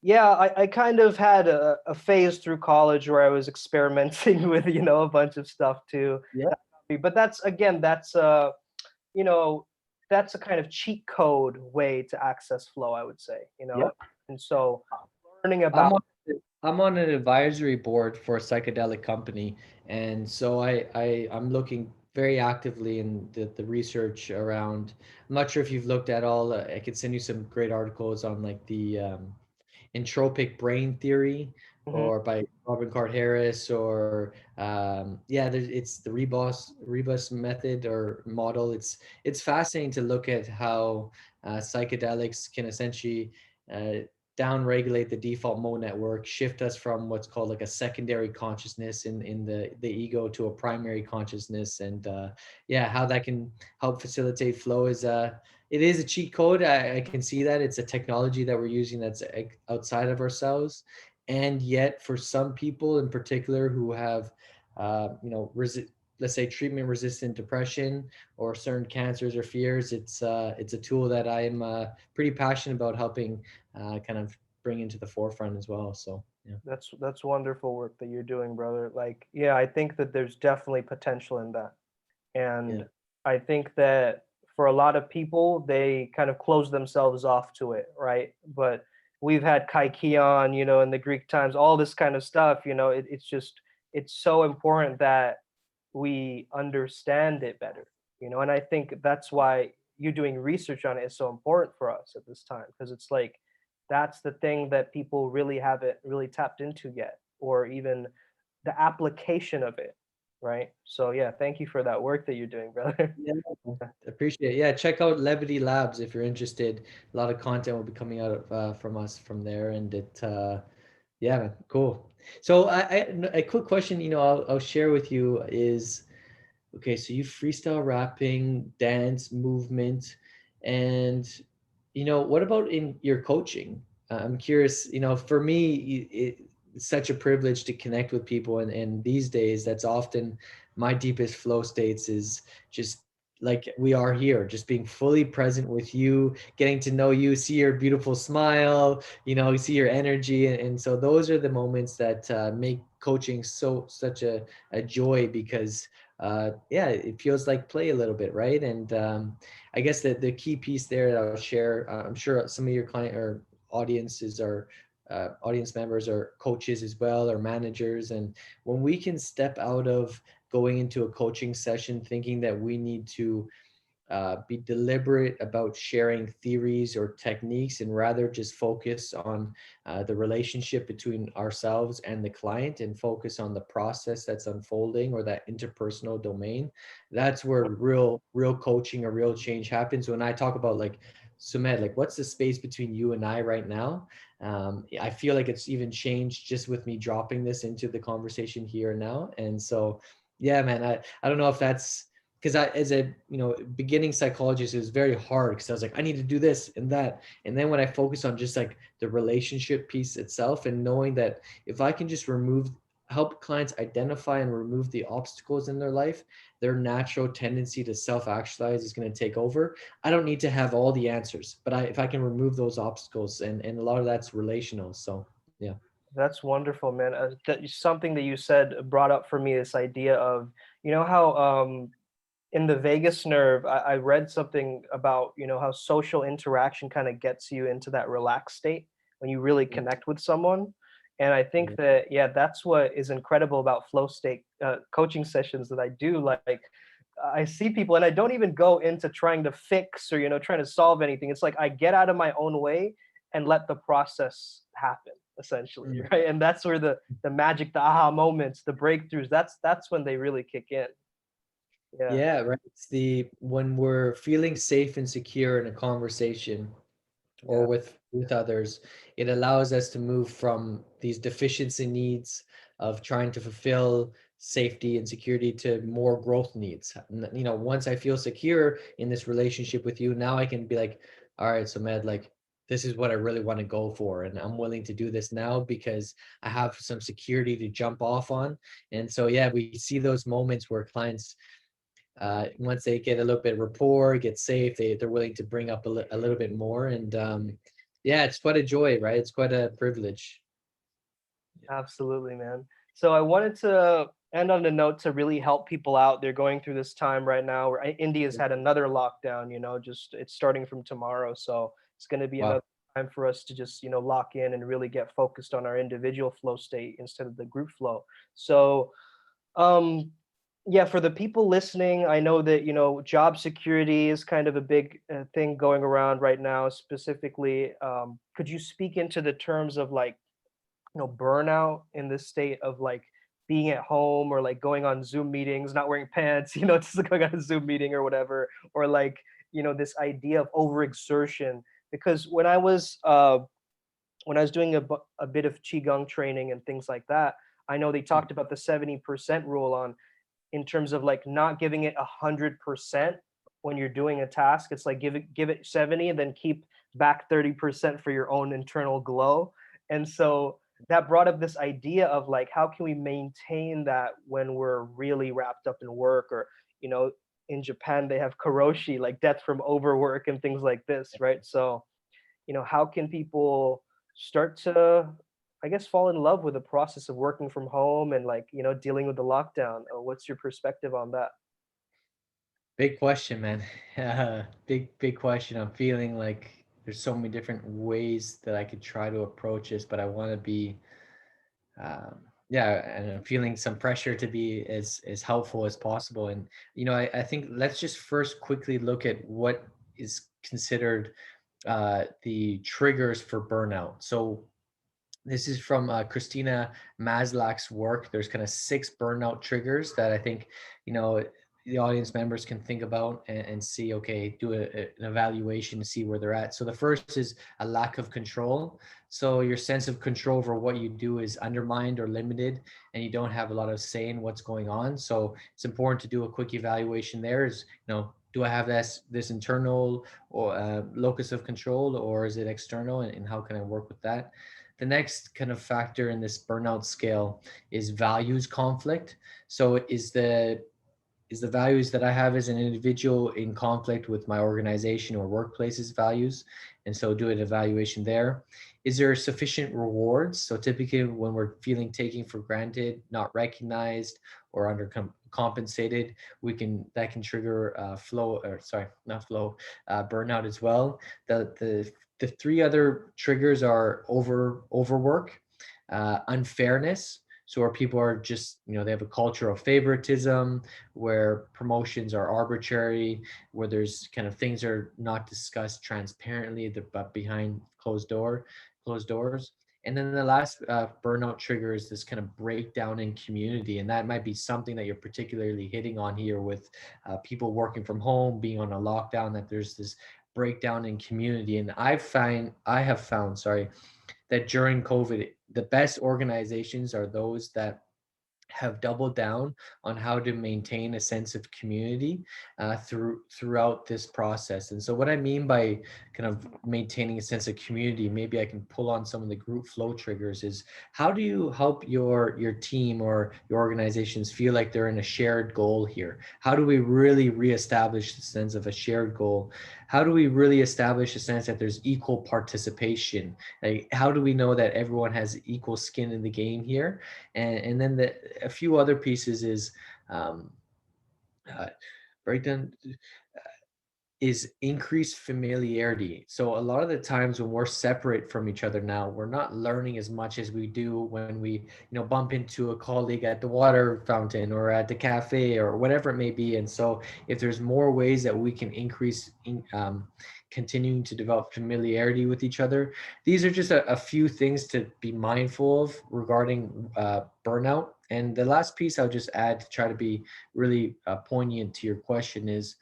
yeah, I kind of had a phase through college where I was experimenting with, a bunch of stuff too. yeah, But that's again, you know, that's a kind of cheat code way to access flow, I would say, yeah. And so learning I'm about on I'm on an advisory board for a psychedelic company, and so I'm looking very actively in the research around. I'm not sure if you've looked at all. I could send you some great articles on like entropic brain theory, Hmm. or by Robin Card Harris, or yeah, it's the rebus method or model. It's fascinating to look at how psychedelics can essentially uh, down regulate the default mode network, shift us from what's called like a secondary consciousness in the ego to a primary consciousness. And yeah, how that can help facilitate flow is it is a cheat code. I can see that it's a technology that we're using that's outside of ourselves. And yet for some people in particular who have let's say treatment resistant depression or certain cancers or fears, it's a tool that I'm pretty passionate about helping kind of bring into the forefront as well. So yeah. That's wonderful work that you're doing, brother. Like, yeah, I think that there's definitely potential in that. Yeah. And I think that for a lot of people, they kind of close themselves off to it, right? But we've had kaikion, in the Greek times, all this kind of stuff, it's just, it's so important that we understand it better, and I think that's why you doing research on it is so important for us at this time, because it's like that's the thing that people really haven't really tapped into yet, or even the application of it, right? So yeah, thank you for that work that you're doing, brother. Yeah, appreciate it. Yeah, check out Levity Labs if you're interested. A lot of content will be coming out of, from us from there, and yeah, man, cool. So a quick question, I'll share with you is, okay, so you freestyle rapping, dance, movement, and what about in your coaching? I'm curious. For me, it's such a privilege to connect with people, and these days, that's often my deepest flow states is just like we are here, just being fully present with you, getting to know you, see your beautiful smile, see your energy, and so those are the moments that make coaching such a joy because yeah, it feels like play a little bit, right? And I guess the key piece there that I'll share, I'm sure some of your client or audiences are audience members or coaches as well, or managers. And when we can step out of going into a coaching session thinking that we need to be deliberate about sharing theories or techniques and rather just focus on the relationship between ourselves and the client and focus on the process that's unfolding or that interpersonal domain. That's where real coaching or real change happens. When I talk about like Sumedh, like what's the space between you and I right now? I feel like it's even changed just with me dropping this into the conversation here and now. And so yeah, man, I don't know if that's because I, as a beginning psychologist, it was very hard because I was like, I need to do this and that. And then when I focus on just like the relationship piece itself and knowing that if I can just help clients identify and remove the obstacles in their life, their natural tendency to self-actualize is going to take over. I don't need to have all the answers, but if I can remove those obstacles, and a lot of that's relational. So yeah. That's wonderful, man. Something that you said brought up for me this idea of, how in the vagus nerve, I read something about, how social interaction kind of gets you into that relaxed state when you really Yeah. connect with someone. And I think Yeah. that, yeah, that's what is incredible about flow state coaching sessions that I do. Like, I see people and I don't even go into trying to fix or, trying to solve anything. It's like I get out of my own way and let the process happen, essentially. Mm. Right. And that's where the magic, the aha moments, the breakthroughs, that's when they really kick in. Yeah. Yeah, right. It's the when we're feeling safe and secure in a conversation or Yeah. with others, it allows us to move from these deficiency needs of trying to fulfill safety and security to more growth needs. Once I feel secure in this relationship with you, now I can be like, all right, so Med, like this is what I really want to go for, and I'm willing to do this now because I have some security to jump off on. And so yeah, we see those moments where clients once they get a little bit of rapport, get safe, they're willing to bring up a little bit more. And yeah, it's quite a joy, right? It's quite a privilege. Absolutely, man. So I wanted to end on a note to really help people out. They're going through this time right now where India's had another lockdown, just it's starting from tomorrow. So it's going to be Wow. another time for us to just, lock in and really get focused on our individual flow state instead of the group flow. So, um, Yeah, for the people listening, I know that, job security is kind of a big thing going around right now. Specifically, could you speak into the terms of like, burnout in this state of like being at home, or like going on Zoom meetings, not wearing pants, just going on a Zoom meeting or whatever, or like, this idea of overexertion. Because when I was doing a bit of qigong training and things like that, I know they talked about the 70% rule on, in terms of like not giving it 100% when you're doing a task. It's like give it 70 and then keep back 30% for your own internal glow. And so that brought up this idea of like, how can we maintain that when we're really wrapped up in work, or you know in Japan they have karoshi, like death from overwork and things like this, right? So how can people start to, I guess, fall in love with the process of working from home and like, dealing with the lockdown? What's your perspective on that? Big question, man. Big question. I'm feeling like there's so many different ways that I could try to approach this, but I want to be, yeah, and I'm feeling some pressure to be as helpful as possible. And I think let's just first quickly look at what is considered the triggers for burnout. So this is from Christina Maslach's work. There's kind of 6 burnout triggers that I think, you know, the audience members can think about and see, okay, do an evaluation to see where they're at. So the first is a lack of control. So your sense of control over what you do is undermined or limited, and you don't have a lot of say in what's going on. So it's important to do a quick evaluation there is, do I have this internal or locus of control, or is it external, and how can I work with that? The next kind of factor in this burnout scale is values conflict. So is the values that I have as an individual in conflict with my organization or workplace's values? And so do an evaluation there. Is there sufficient rewards? So typically when we're feeling taken for granted, not recognized, or compensated, that can trigger flow, or sorry, not flow, burnout as well. The 3 other triggers are overwork, unfairness. So where people are just, they have a culture of favoritism, where promotions are arbitrary, where there's kind of things are not discussed transparently, but behind closed doors. And then the last burnout trigger is this kind of breakdown in community, and that might be something that you're particularly hitting on here with people working from home, being on a lockdown. That there's this breakdown in community, and I have found, sorry, that during COVID, the best organizations are those that have doubled down on how to maintain a sense of community throughout this process. And so what I mean by kind of maintaining a sense of community, maybe I can pull on some of the group flow triggers, is how do you help your team or your organizations feel like they're in a shared goal here? How do we really reestablish the sense of a shared goal? How do we really establish a sense that there's equal participation? Like, how do we know that everyone has equal skin in the game here? And then a few other pieces is um, uh, breakdown is increased familiarity. So a lot of the times when we're separate from each other now, we're not learning as much as we do when we, bump into a colleague at the water fountain or at the cafe or whatever it may be. And so if there's more ways that we can increase continuing to develop familiarity with each other, these are just a few things to be mindful of regarding burnout. And the last piece I'll just add to try to be really poignant to your question is,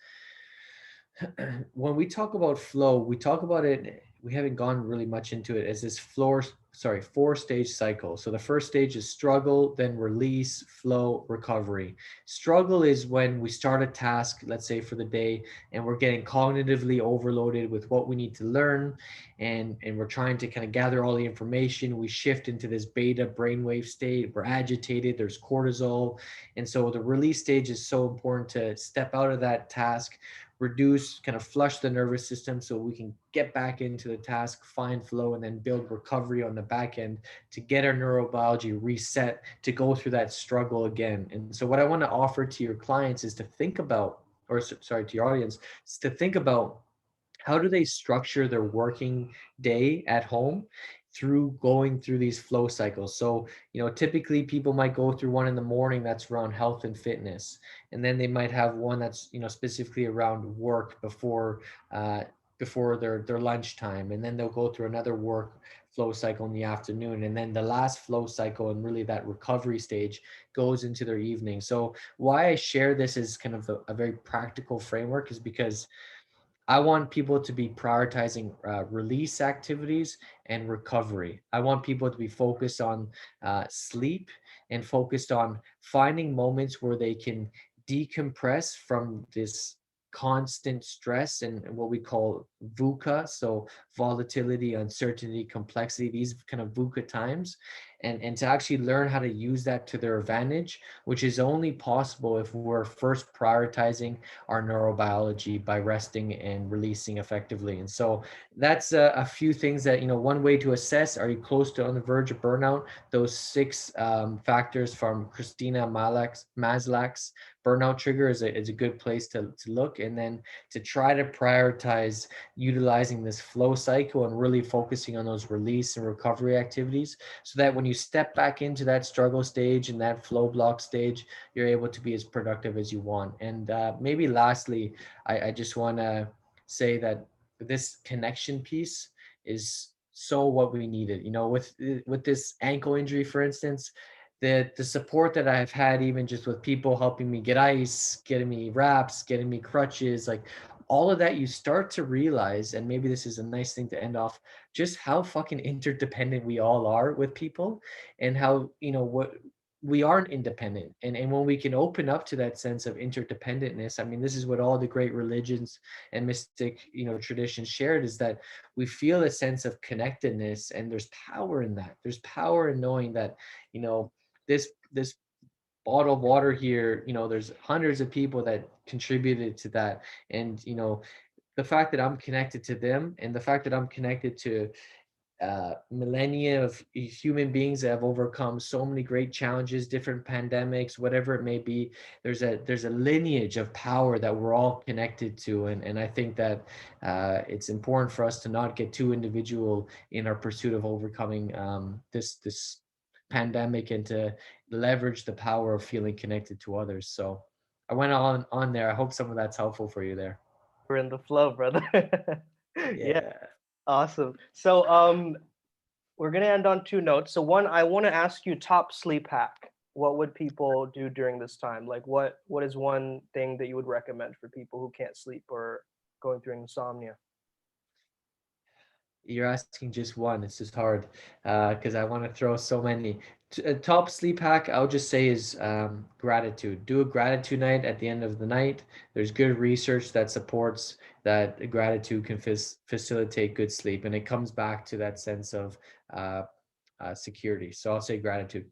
when we talk about flow, we talk about it, we haven't gone really much into it as this 4-stage cycle. So the first stage is struggle, then release, flow, recovery. Struggle is when we start a task, let's say for the day, and we're getting cognitively overloaded with what we need to learn, and we're trying to kind of gather all the information. We shift into this beta brainwave state, we're agitated, there's cortisol. And so the release stage is so important to step out of that task, reduce, kind of flush the nervous system so we can get back into the task, find flow, and then build recovery on the back end to get our neurobiology reset to go through that struggle again. And so what I want to offer to your clients is to think about, or sorry, to your audience, is to think about how do they structure their working day at home through going through these flow cycles. So, typically people might go through one in the morning that's around health and fitness, and then they might have one that's, specifically around work uh, before their lunchtime, and then they'll go through another work flow cycle in the afternoon, and then the last flow cycle and really that recovery stage goes into their evening. So why I share this as kind of a very practical framework is because I want people to be prioritizing release activities and recovery. I want people to be focused on sleep and focused on finding moments where they can decompress from this constant stress and what we call VUCA, so volatility, uncertainty, complexity, these kind of VUCA times, and to actually learn how to use that to their advantage, which is only possible if we're first prioritizing our neurobiology by resting and releasing effectively. And so that's a few things that, one way to assess, are you close to on the verge of burnout? Those six factors from Christina Maslach's burnout trigger is a good place to look. And then to try to prioritize utilizing this flow cycle and really focusing on those release and recovery activities, so that when you step back into that struggle stage and that flow block stage, you're able to be as productive as you want. And maybe lastly, I just want to say that this connection piece is so what we needed. With this ankle injury, for instance, the support that I've had, even just with people helping me get ice, getting me wraps, getting me crutches, like all of that, you start to realize, and maybe this is a nice thing to end off, just how fucking interdependent we all are with people, and how, what we aren't independent. And when we can open up to that sense of interdependentness, I mean, this is what all the great religions and mystic, traditions shared, is that we feel a sense of connectedness, and there's power in that. There's power in knowing that, this bottle of water here, there's hundreds of people that contributed to that. And the fact that I'm connected to them, and the fact that I'm connected to millennia of human beings that have overcome so many great challenges, different pandemics, whatever it may be. There's a lineage of power that we're all connected to, and I think that it's important for us to not get too individual in our pursuit of overcoming this pandemic, and to leverage the power of feeling connected to others. So I went on there. I hope some of that's helpful for you there. We're in the flow, brother. Yeah, Yeah. awesome. So we're gonna end on two notes. So one, I want to ask you top sleep hack. What would people do during this time? Like what is one thing that you would recommend for people who can't sleep or going through insomnia? You're asking just one. It's just hard because I want to throw so many. Top sleep hack, I would just say, is gratitude. Do a gratitude night at the end of the night. There's good research that supports that gratitude can facilitate good sleep, and it comes back to that sense of uh, security. So I'll say gratitude.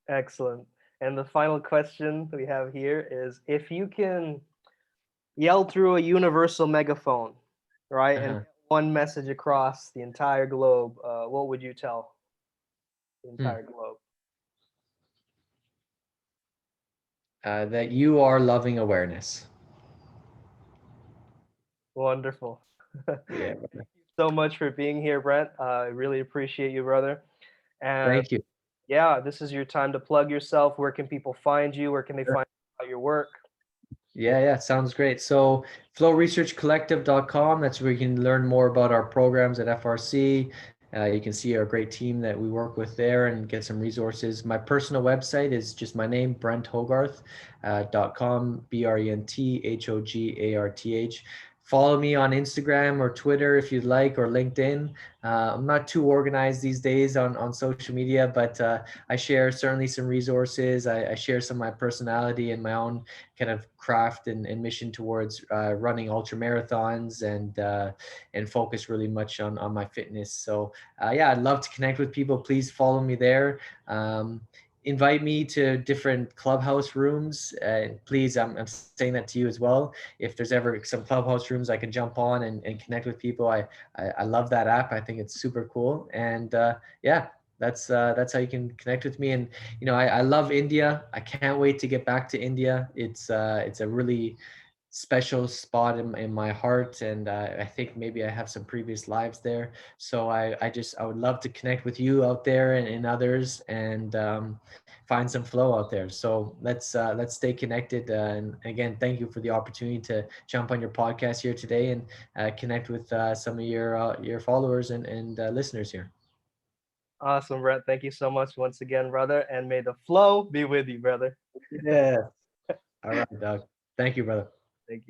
Excellent. And the final question we have here is, if you can yell through a universal megaphone, right, and Uh-huh. get one message across the entire globe, what would you tell the Hmm. entire globe? That you are loving awareness. Wonderful. Yeah. So much for being here, Brent. I really appreciate you, brother. And Thank you. yeah, this is your time to plug yourself. Where can people find you? Where can they find out your work? Yeah, sounds great. So flowresearchcollective.com, that's where you can learn more about our programs at FRC. You can see our great team that we work with there and get some resources. My personal website is just my name, brenthogarth.com, BrentHogarth. Follow me on Instagram or Twitter if you'd like, or LinkedIn. I'm not too organized these days on social media, but I share certainly some resources. I share some of my personality and my own kind of craft and mission towards running ultra marathons, and focus really much on my fitness. So yeah, I'd love to connect with people. Please follow me there. Invite me to different clubhouse rooms. Please, I'm saying that to you as well. If there's ever some clubhouse rooms I can jump on and connect with people, I love that app. I think it's super cool. And yeah, that's how you can connect with me. And I love India. I can't wait to get back to India. It's a really special spot in my heart, and I think maybe I have some previous lives there. So I would love to connect with you out there and others, and find some flow out there. So let's stay connected. And again, thank you for the opportunity to jump on your podcast here today and connect with some of your followers and listeners here. Awesome, Brent. Thank you so much once again, brother. And may the flow be with you, brother. Yeah. All right, Doug. Thank you, brother.